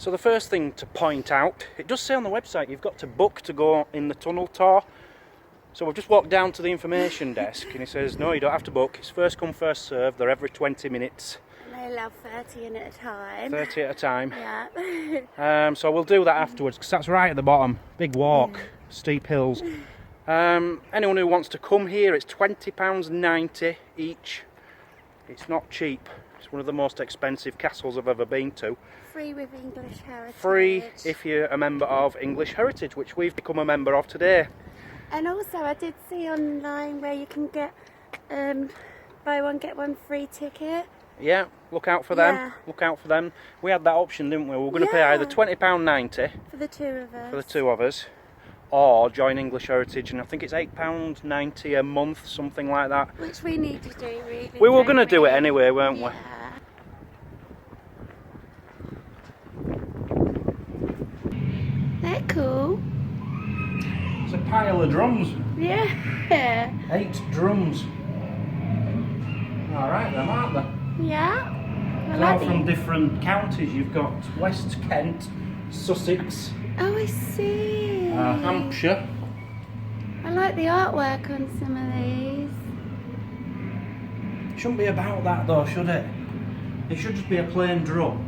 So the first thing to point out, it does say on the website you've got to book to go in the tunnel tour. So we've just walked down to the information desk and it says no, you don't have to book, it's first come first served, they're every 20 minutes. And they allow 30 in at a time. 30 at a time. Yeah. So we'll do that afterwards because that's right at the bottom, big walk, steep hills. Anyone who wants to come here, it's £20.90 each. It's not cheap. It's one of the most expensive castles I've ever been to. Free with English Heritage. Free if you're a member of English Heritage, which we've become a member of today. And also I did see online where you can get buy one get one free ticket. Yeah, look out for them. Yeah. Look out for them. We had that option, didn't we? We were going to pay either £20.90 for the two of us. For the two of us, or join English Heritage, and I think it's £8.90 a month, something like that. Which we need to do, really. We were going to do it anyway, weren't we? They're cool. It's a pile of drums. Yeah. 8 drums. Alright then, aren't they? Yeah. They're all from different counties. You've got West Kent, Sussex. Oh, I see. Hampshire. I like the artwork on some of these. It shouldn't be about that though, should it? It should just be a plain drum.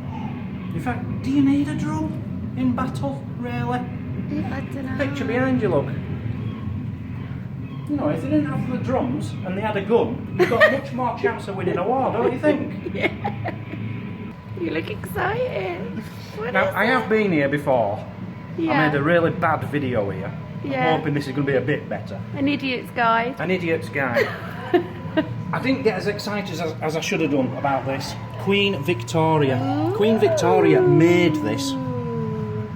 In fact, do you need a drum in battle, really? I don't know. Picture behind you, look. You know, if they didn't have the drums and they had a gun, you've got a much more chance of winning a war, don't you think? Yeah. You look excited. Now, I have been here before. Yeah. I made a really bad video here. Yeah. I'm hoping this is going to be a bit better. An idiot's guide. An idiot's guide. I didn't get as excited as I should have done about this. Queen Victoria. Ooh. Queen Victoria made this.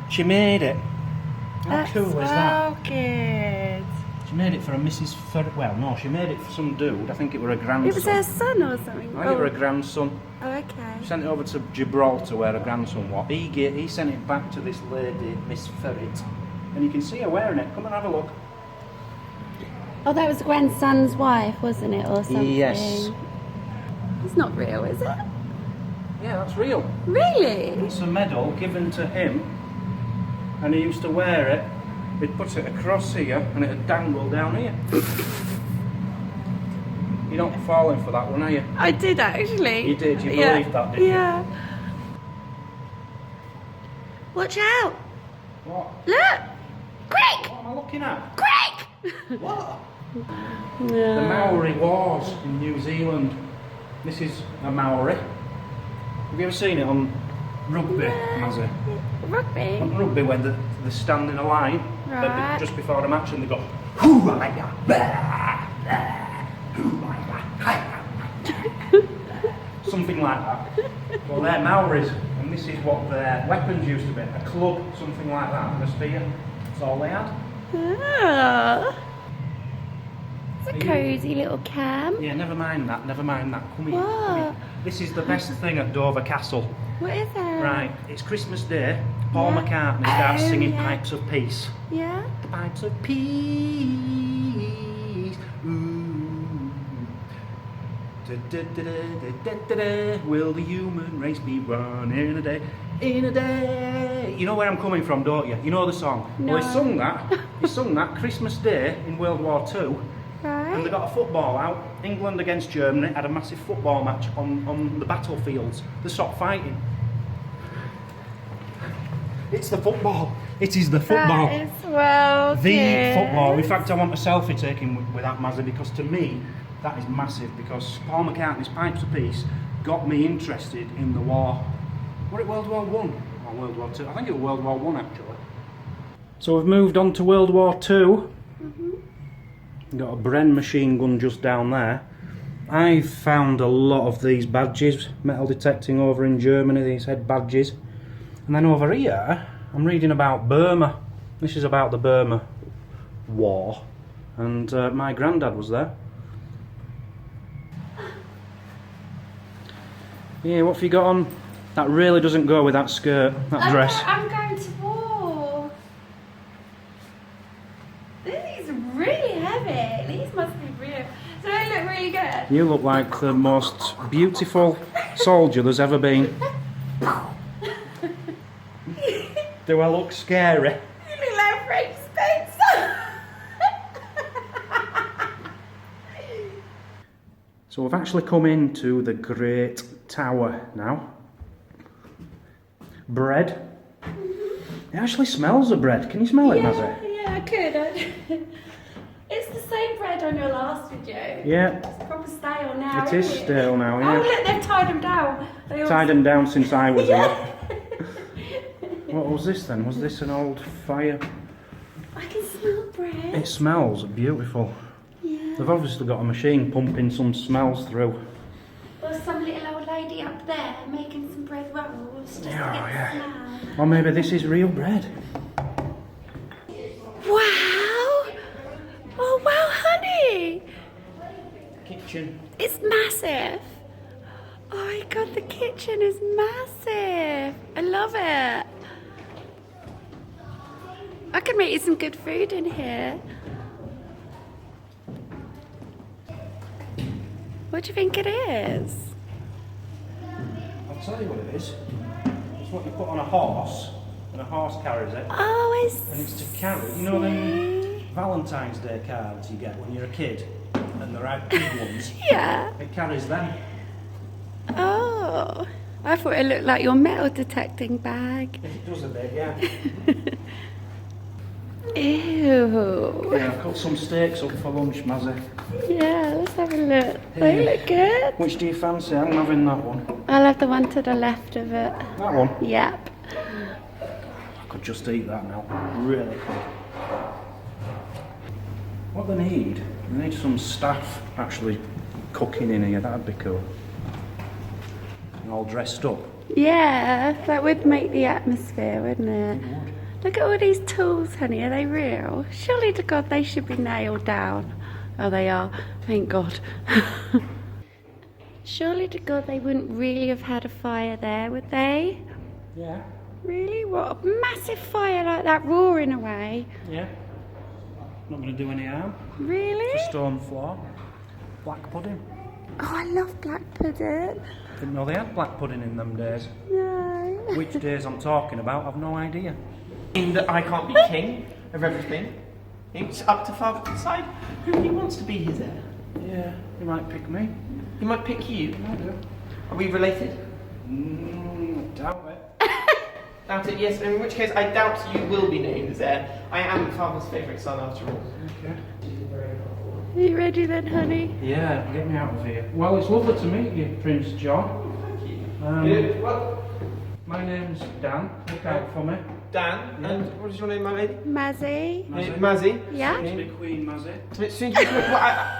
She made it. How That's cool is that? so good. She made it for a Mrs. Well, no, she made it for some dude. I think it were a grandson. It was her son or something. I think it were a grandson. Oh, okay. She sent it over to Gibraltar where her grandson was. He sent it back to this lady, Miss Ferret. And you can see her wearing it. Come and have a look. Oh, that was the grandson's wife, wasn't it, or something? Yes. It's not real, is it? Yeah, that's real. Really? It's a medal given to him, and he used to wear it. He'd put it across here, and it'd dangle down here. You're not falling for that one, are you? I did actually. You did. You believed that, didn't you? Yeah. Watch out! What? Look! Quick! What am I looking at? Quick! What? No. The Maori Wars in New Zealand. This is a Maori. Have you ever seen it on rugby, Mazzy? Rugby? On rugby, when they stand in a line Right. just before the match and they go, hoo-ah-ya, bah, bah, hoo-ah-ya, hi-ya." Something like that. Well, they're Maoris, and this is what their weapons used to be. A club, something like that, and a spear. That's all they had. Oh. It's a cosy little camp. Yeah, never mind that, never mind that. Come here, come here. What? This is the best thing at Dover Castle. What is that? Right, it's Christmas Day. Paul Yeah. McCartney starts Oh, singing yeah. Pipes of Peace. Yeah? The pipes of peace. Ooh. Da-da-da-da-da-da-da. Will the human race be run in a day? In a day. You know where I'm coming from, don't you? You know the song. No. Well, he sung that Christmas Day in World War II. Right. And they got a football out. England against Germany had a massive football match on the battlefields. They stopped fighting. It's the football. It is the football. That is well The good. football. In fact, I want a selfie taken with that Mazda because to me, that is massive because Paul McCartney's Pipes of Peace got me interested in the war. Was it World War One or World War Two? I think it was World War One actually. So we've moved on to World War Two. Got a Bren machine gun just down there. I've found a lot of these badges, metal detecting over in Germany, these head badges. And then over here, I'm reading about Burma. This is about the Burma War. And my granddad was there. Yeah, what have you got on? That really doesn't go with that skirt, that dress. I'm going to war. These are really heavy. These must be real. So they look really good. You look like the most beautiful soldier there's ever been. Do I look scary? You look like Frank Spencer. So we've actually come into the Great Tower now. Bread. It actually smells of bread. Can you smell it, Mazzy? Yeah, I could. It's the same bread on your last video. Yeah. It's proper stale now. It is isn't it? stale now, yeah. Oh look, they've tied them down. Tied them down since I was Yeah. here. What was this then? Was this an old fire? I can smell bread. It smells beautiful. Yeah. They've obviously got a machine pumping some smells through. There's some little old lady up there making some bread rolls just to get the smell. Or maybe this is real bread. Wow! Oh wow, honey! Kitchen. It's massive. Oh my god, the kitchen is massive. I love it. I could make you some good food in here. What do you think it is? I'll tell you what it is. It's what you put on a horse, and a horse carries it. Oh, I see. And it's to carry. You know them Valentine's Day cards you get when you're a kid, and they're out big ones. Yeah. It carries them. Oh, I thought it looked like your metal detecting bag. It does a bit, yeah. Ew. Yeah, I've cut some steaks up for lunch, Mazzy. Yeah, let's have a look. They look good. Which do you fancy? I'm having that one. I'll have the one to the left of it. That one? Yep. I could just eat that now. Really could. What they need some staff actually cooking in here. That'd be cool. And all dressed up. Yeah, that would make the atmosphere, wouldn't it? It would. Look at all these tools, honey. Are they real? Surely to God they should be nailed down. Oh, they are. Thank God. Surely to God they wouldn't really have had a fire there, would they? Yeah. Really? What a massive fire like that roaring away. Yeah. Not going to do any harm. Really? It's a stone floor. Black pudding. Oh, I love black pudding. Didn't know they had black pudding in them days. No. Which days I'm talking about, I've no idea. That I can't be king of everything. It's up to Father to decide who he wants to be his heir. Yeah, you might pick me. He might pick you. I do. Are we related? Doubt it. Doubt it, yes. In which case, I doubt you will be named as heir. I am Father's favourite son, after all. Okay. Are you ready then, honey? Yeah, get me out of here. Well, it's lovely to meet you, Prince John. Thank you. Well, My name's Dan. Look out for me. Dan, Yeah. and what is your name, my lady? Mazzy? Mazzy. Yeah? Soon to be Queen Mazzy. Soon to be well,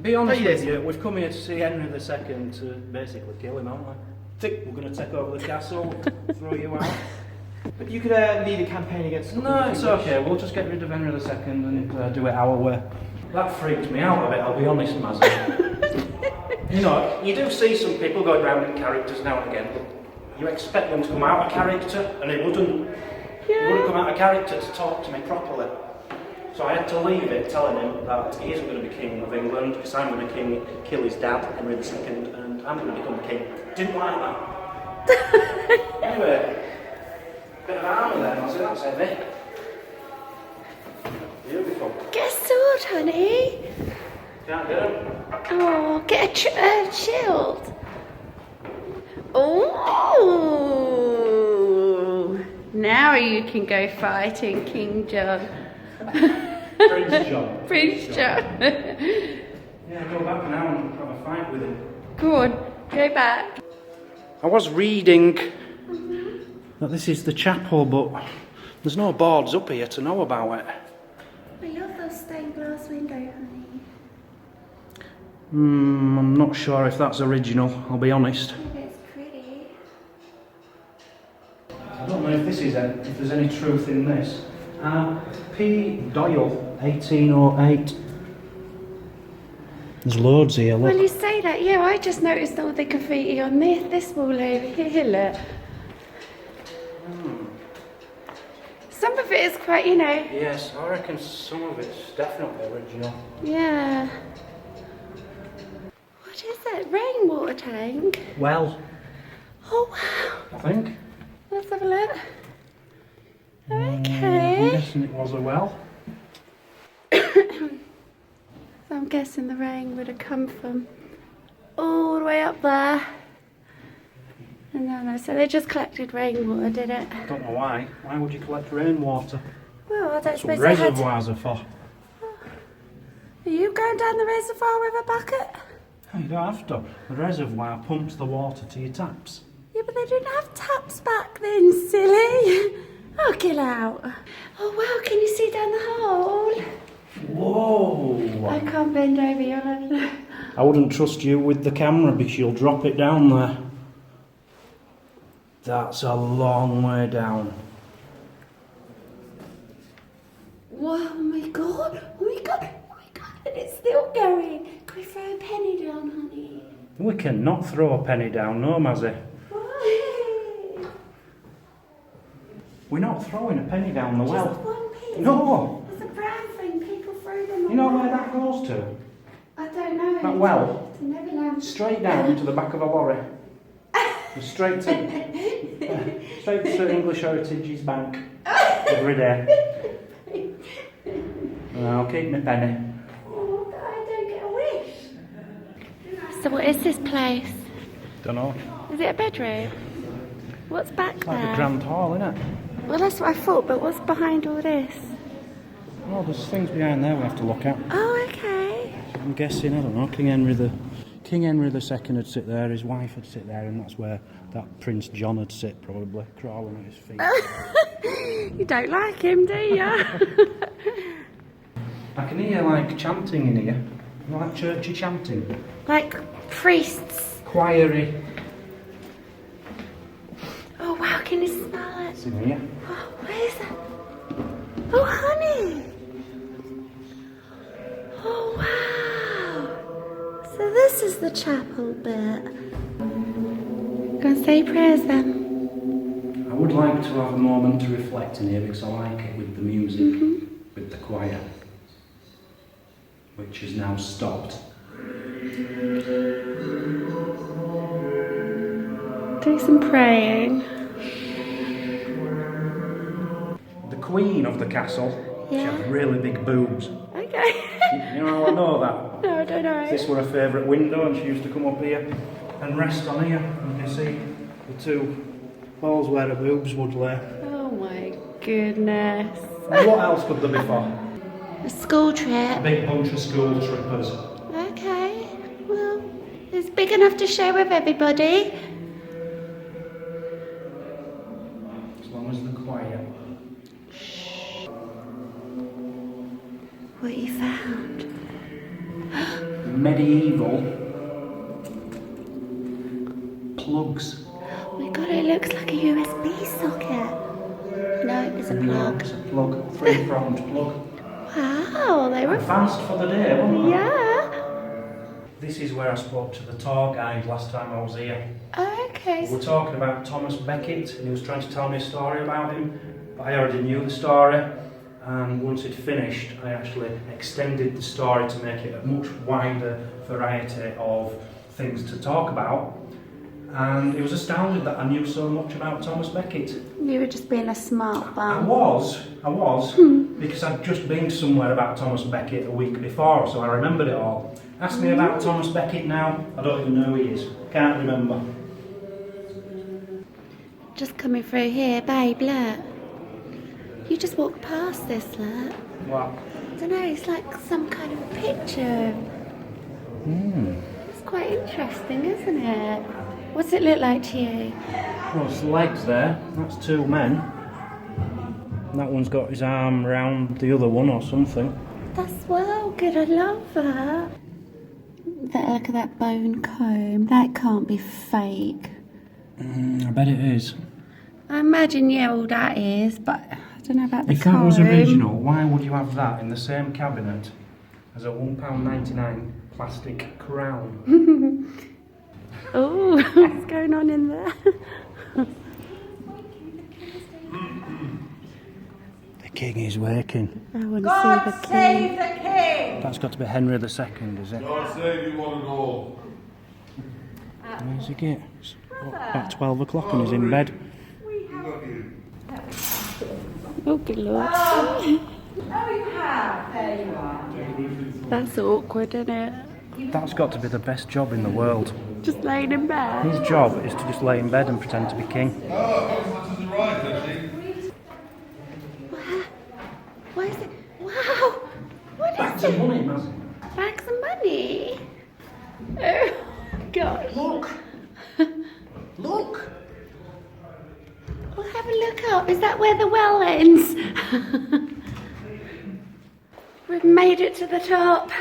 Be honest Oh, yes. with you, we've come here to see Henry II to basically kill him, haven't we? We're going to take over the castle, throw you out. But you could lead a campaign against. No, it's okay. We'll just get rid of Henry II and do it our way. That freaked me out a bit, I'll be honest, Mazzy. You know, you do see some people going around in characters now and again, but you expect them to come out of character, and he wouldn't. He wouldn't come out of character to talk to me properly. So I had to leave it, telling him that he isn't going to be king of England, because I'm going to kill his dad, Henry II, and I'm going to become king. Didn't like that. Anyway, bit of armour there, Mazzy, that's heavy. Beautiful. Get a sword, honey. Can't get him. Oh, get a shield. Oh, now you can go fighting, King John. Prince John. Prince John. Yeah, go back now and have a fight with him. Go on, go back. I was reading that this is the chapel, but there's no boards up here to know about it. I love those stained glass window, honey. I'm not sure if that's original, I'll be honest. It's pretty. I don't know if this is if there's any truth in this. P. Doyle, 1808. There's loads here, Well, look. you say that, yeah, I just noticed all the graffiti on this wall over here, look. Some of it is quite, you know. Yes, I reckon some of it's definitely original. Yeah. What is it? Rainwater tank? Well, Oh wow. I think. Well, Let's have a look. I'm Okay. guessing it was a well. So I'm guessing the rain would have come from all the way up there. And no, so they just collected rainwater, did it? I don't know why. Why would you collect rainwater? Well, I don't That's what suppose they had... reservoirs are for. Are you going down the reservoir with a bucket? Oh, you don't have to. The reservoir pumps the water to your taps. Yeah, but they didn't have taps back then, silly. Oh, get out. Oh, wow, can you see down the hole? Whoa! I can't bend over, you'll have to... I wouldn't trust you with the camera because you'll drop it down there. That's a long way down. Whoa, oh my god, oh my god, oh my god, and it's still going. Can we throw a penny down, honey? We cannot throw a penny down, no, Mazzy. Why? We're not throwing a penny down the Just well. one piece. No! It's a brown thing, people throw them You know away. where that goes to? I don't know. That well? To Neverland. Straight down to the back of a lorry. Straight to English Heritage's bank every day. I'll keep my penny. Oh, I don't get a wish. So what is this place? Don't know. Is it a bedroom? What's back It's like there? the Grand Hall, isn't it? Well, that's what I thought, but what's behind all this? Oh, there's things behind there we have to look at. Oh, okay. I'm guessing, I don't know, King Henry II would sit there, his wife would sit there, and that's where that Prince John would sit, probably, crawling at his feet. You don't like him, do you? I can hear, like, chanting in here. You know, like churchy chanting. Like priests. Choiry. Oh, wow, can you smell it? It's in here. Oh, what is that? Oh, honey. Oh, wow. So this is the chapel bit. Go and say prayers then. I would like to have a moment to reflect in here because I like it with the music, with the choir, which has now stopped. Do some praying. The queen of the castle, she Yeah. had really big boobs. Okay. You know how I know that? No, I don't know. This were her favourite window and she used to come up here and rest on here. You can see the two holes where her boobs would lay. Oh my goodness. And what else could there be for? A school A trip. big bunch of school troopers. Okay. Well, it's big enough to share with everybody. As long as the choir. What you found? Medieval plugs. Oh my god, it looks like a USB socket. No, it's a plug. It's a plug, three-pronged plug. Wow, they were... Advanced for the day, wasn't it? Yeah. This is where I spoke to the tour guide last time I was here. Okay. We were talking about Thomas Becket and he was trying to tell me a story about him, but I already knew the story, and once it finished I actually extended the story to make it a much wider variety of things to talk about, and he was astounded that I knew so much about Thomas Becket. You were just being a smart I bum. was, because I'd just been somewhere about Thomas Becket a week before, so I remembered it all. Ask me about Thomas Becket now, I don't even know who he is. Can't remember. Just coming through here, babe, look. You just walked past this, look. What? I don't know, it's like some kind of picture. It's quite interesting, isn't it? What's it look like to you? Well, there's legs there. That's two men. And that one's got his arm round the other one or something. That's well good, I love that. Look at that bone comb. That can't be fake. I bet it is. I imagine, yeah, all that is, but I don't know about the If comb. that was original, why would you have that in the same cabinet as a £1.99 plastic crown? Oh, what's going on in there? The king is waking. I want to God see the save king. the king! That's got to be Henry II, is it? God save you one and all. Where's he get? It's about 12 o'clock and he's in bed. We have Oh, good lord. Oh, you have. There you are. That's awkward, isn't it? That's got to be the best job in the world. Just laying in bed. His job is to just lay in bed and pretend to be king. What is it? Wow! What is it? Money, Mazzy. Bags of money? Oh, gosh. Look! Look! Well, have a look up. Is that where the well ends? We've made it to the top.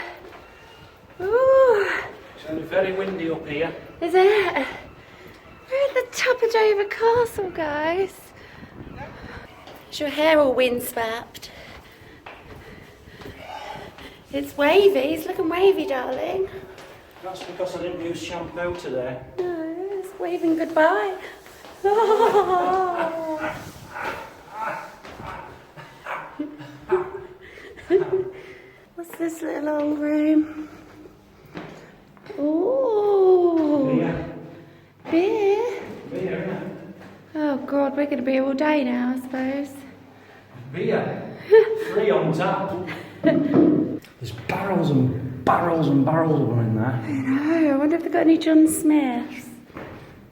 Ooh. It's very windy up here. Is it? We're at the top of Dover Castle, guys. Is your hair all windswept? It's wavy. It's looking wavy, darling. That's because I didn't use shampoo today. No, it's waving goodbye. Oh. What's this little old room? Ooh. Beer? Beer, innit? Oh God, we're going to be here all day now, I suppose. Beer. Free on tap. There's barrels and barrels and barrels of them in there. I know, I wonder if they've got any John Smiths.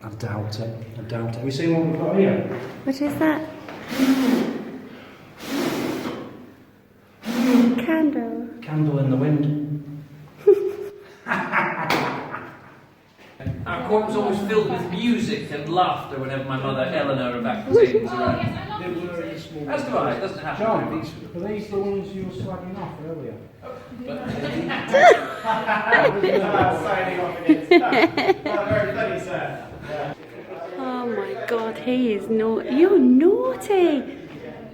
I doubt it. I doubt it. Have you seen what we've got here? What is that? Candle. Candle in the wind. Our court was always filled with music and laughter whenever my mother Eleanor of Aquitaine was around. As do I, it doesn't happen. John, are these the ones you were slagging off earlier? Signing off against that. Very funny, sir. Oh my God, he is naughty. You're naughty.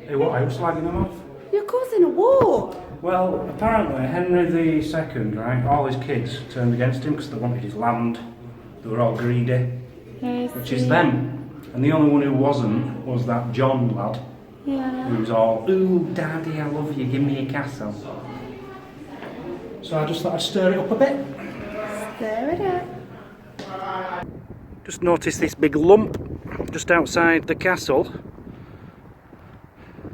Hey, what? Are you slagging them off? You're causing a war. Well, apparently Henry II, right, all his kids turned against him because they wanted his land. They were all greedy, Yes, which is them. And the only one who wasn't was that John lad, yeah. who was all, ooh, daddy, I love you, give me a castle. So I just thought I'd stir it up a bit. Stir it up. Just noticed this big lump just outside the castle.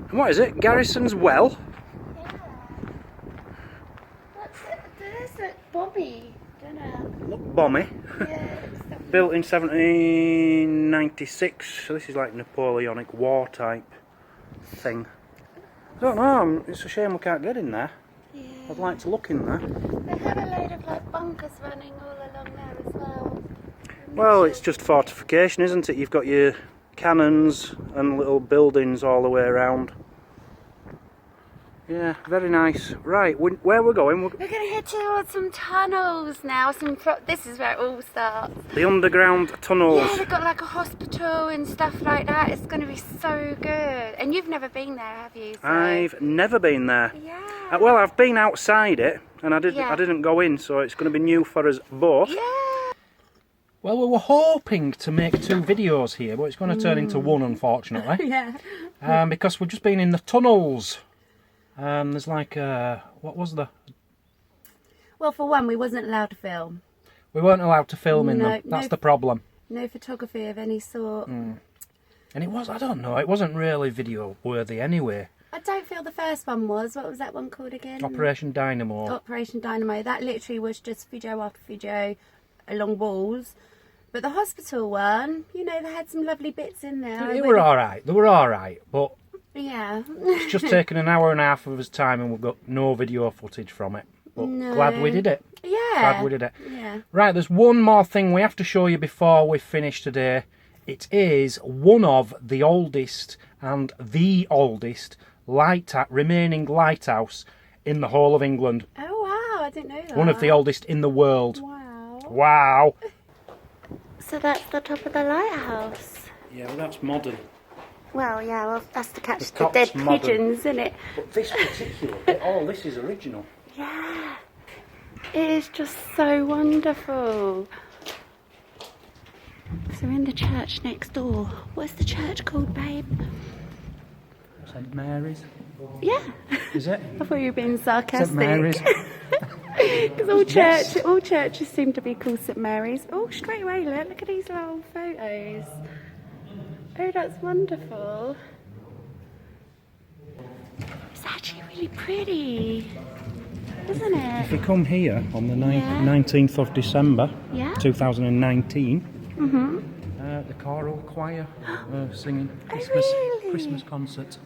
And what is it? Garrison's Well? What's it? There's a Bobby, don't it? Look bomby. Yeah. Built in 1796, so this is like Napoleonic War type thing. I don't know, it's a shame we can't get in there. Yeah. I'd like to look in there. They have a load of like bunkers running all along there as well. Well, it's just fortification, isn't it? You've got your cannons and little buildings all the way around. Yeah, very nice. Right, where we're going? We're going to head towards some tunnels now. This is where it all starts. The underground tunnels. Yeah, they've got like a hospital and stuff like that. It's going to be so good. And you've never been there, have you? So... I've never been there. Yeah. Well, I've been outside it, and I Yeah. didn't go in, so it's going to be new for us both. Yeah. Well, we were hoping to make 2 videos here, but it's going to turn into one, unfortunately. Yeah. Because we've just been in the tunnels. There's like what was the? Well, for one, we wasn't allowed to film. We weren't allowed to film in them. That's the problem. No photography of any sort. And it was, I don't know, it wasn't really video worthy anyway. I don't feel the first one was. What was that one called again? Operation Dynamo. Operation Dynamo. That literally was just video after video along walls. But the hospital one, you know, they had some lovely bits in there. They were alright, but yeah. it's just taken an hour and a half of his time and we've got no video footage from it. But glad we did it. Yeah. Glad we did it. Yeah. Right, there's one more thing we have to show you before we finish today. It is one of the oldest and the oldest remaining lighthouse in the whole of England. Oh wow, I didn't know that. One of the oldest in the world. Wow. Wow. So that's the top of the lighthouse. Yeah, well that's modern. Well, yeah, well that's to catch the top's dead modern. pigeons, isn't it? But this particular bit, all this is original. Yeah. It is just so wonderful. So we're in the church next door. What's the church called, babe? St Mary's. Yeah. Is it? I thought you were being sarcastic. St Mary's. Because all churches seem to be called St Mary's. Oh, straight away, look at these little photos. Oh, that's wonderful. actually really pretty, isn't it? If we come here on the Yeah. 19th of December Yeah. 2019, Mm-hmm. the choral choir singing Oh, really? Christmas concert.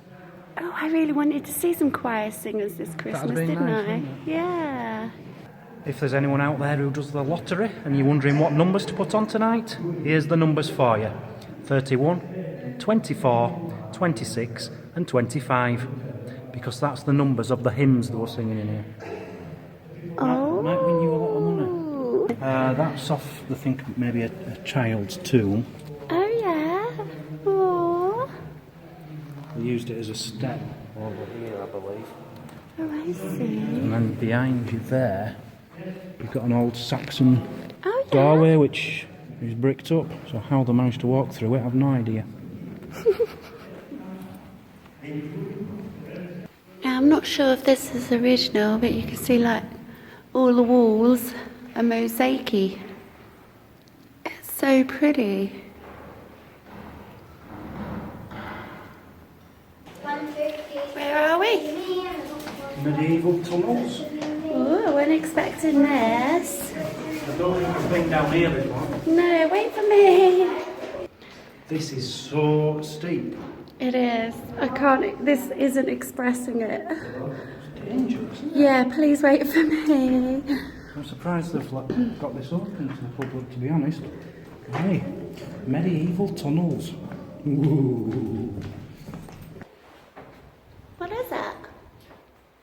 Oh, I really wanted to see some choir singers this Christmas, been didn't nice, I? wouldn't Yeah. If there's anyone out there who does the lottery and you're wondering what numbers to put on tonight, here's the numbers for you. 31, 24, 26 and 25. Because that's the numbers of the hymns that we're singing in here. Oh. Might win you a lot of money. That's off, I think, maybe a child's tomb. Oh, yeah. Oh. They used it as a step over here, I believe. Oh, I see. And then behind you there, you've got an old Saxon Oh, yeah. doorway which is bricked up. So how they managed to walk through it, I've no idea. Now, I'm not sure if this is original, but you can see like all the walls are mosaicy. It's so pretty. Where are we? Medieval tunnels. Oh, I wasn't expecting this. I don't think I've been down here before. No, wait for me. This is so steep. It is. I can't. This isn't expressing it. It's dangerous. Yeah, please wait for me. I'm surprised they've got this open to the public, to be honest. Hey, medieval tunnels. Ooh. What is it?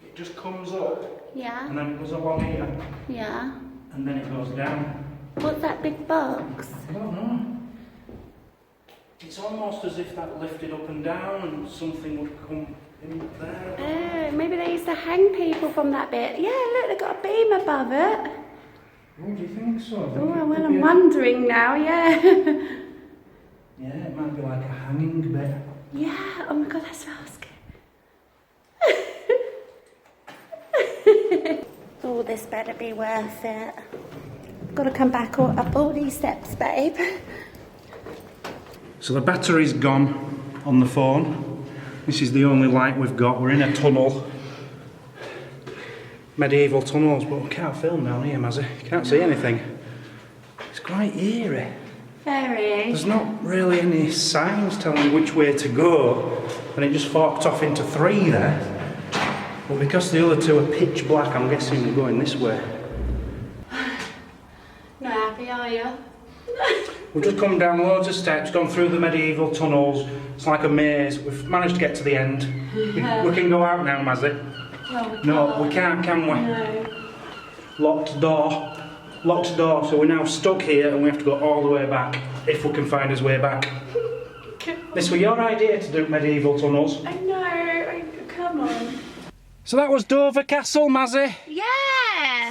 It just comes up Yeah. and then it goes along here Yeah. and then it goes down. What's that big box? I don't know. It's almost as if that lifted up and down and something would come in there. Oh, maybe they used to hang people from that bit. Yeah, look, they've got a beam above it. Oh, do you think so? I think Oh, it well, could I'm be wondering now, yeah. Yeah, it might be like a hanging bit. Yeah, oh my god, that smells good. Oh, this better be worth it. Got to come back up all these steps, babe. So the battery's gone on the phone. This is the only light we've got. We're in a tunnel. Medieval tunnels, but we can't film down here, Mazzy. You can't see anything. It's quite eerie. Very. There's not really any signs telling you which way to go, and it just forked off into three there. But because the other two are pitch black, I'm guessing we're going this way. Not happy, are you? We've just come down loads of steps, gone through the medieval tunnels. It's like a maze. We've managed to get to the end. We can go out now, Mazzy. No, we can't, can we? No. Locked door. Locked door, so we're now stuck here and we have to go all the way back, if we can find his way back. This was your idea to do medieval tunnels. I know, come on. So that was Dover Castle, Mazzy. Yeah!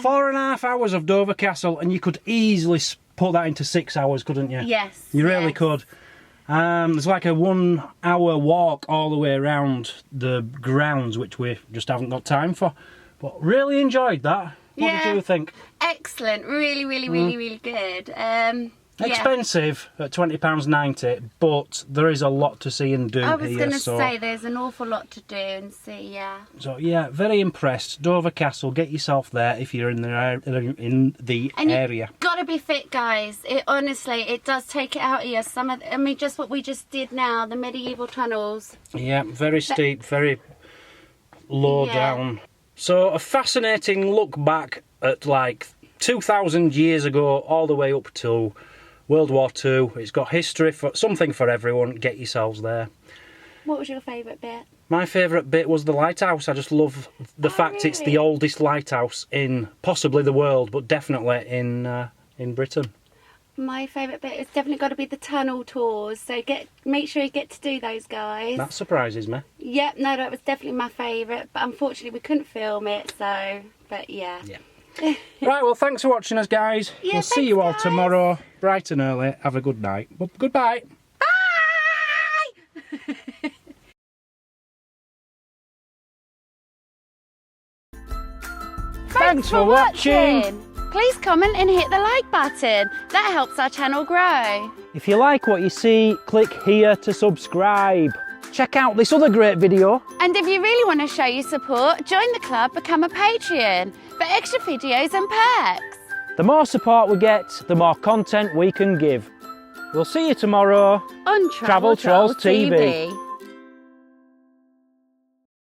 4.5 hours of Dover Castle, and you could easily put that into 6 hours, couldn't you? Yes. You really yes. could. There's like a 1 hour walk all the way around the grounds, which we just haven't got time for. But really enjoyed that. What Yeah. did you think? Excellent, really, really, really good. Yeah. Expensive at £20.90, but there is a lot to see and do I was here. going to so, say there's an awful lot to do and see, yeah. So yeah, very impressed. Dover Castle, get yourself there if you're in the area. You've got to be fit, guys. It honestly, it does take it out of you. Just what we just did now, the medieval tunnels. Yeah, very steep, very low Yeah. down. So a fascinating look back at like 2,000 years ago all the way up to World War II. It's got history, for something for everyone. Get yourselves there. What was your favourite bit? My favourite bit was the lighthouse. I just love the fact it's the really? oldest lighthouse in possibly the world, but definitely in Britain. My favourite bit has definitely got to be the tunnel tours. So make sure you get to do those, guys. That surprises me. Yep, no, that was definitely my favourite. But unfortunately, we couldn't film it. So, but yeah. Right, well, thanks for watching us, guys. Yeah, we'll see thanks, you all guys. tomorrow, bright and early. Have a good night. Well, goodbye. Bye! Thanks for watching. Please comment and hit the like button. That helps our channel grow. If you like what you see, click here to subscribe. check out this other great video. And if you really want to show your support, join the club, become a Patreon for extra videos and perks. The more support we get, the more content we can give. We'll see you tomorrow On Travel Trolls TV.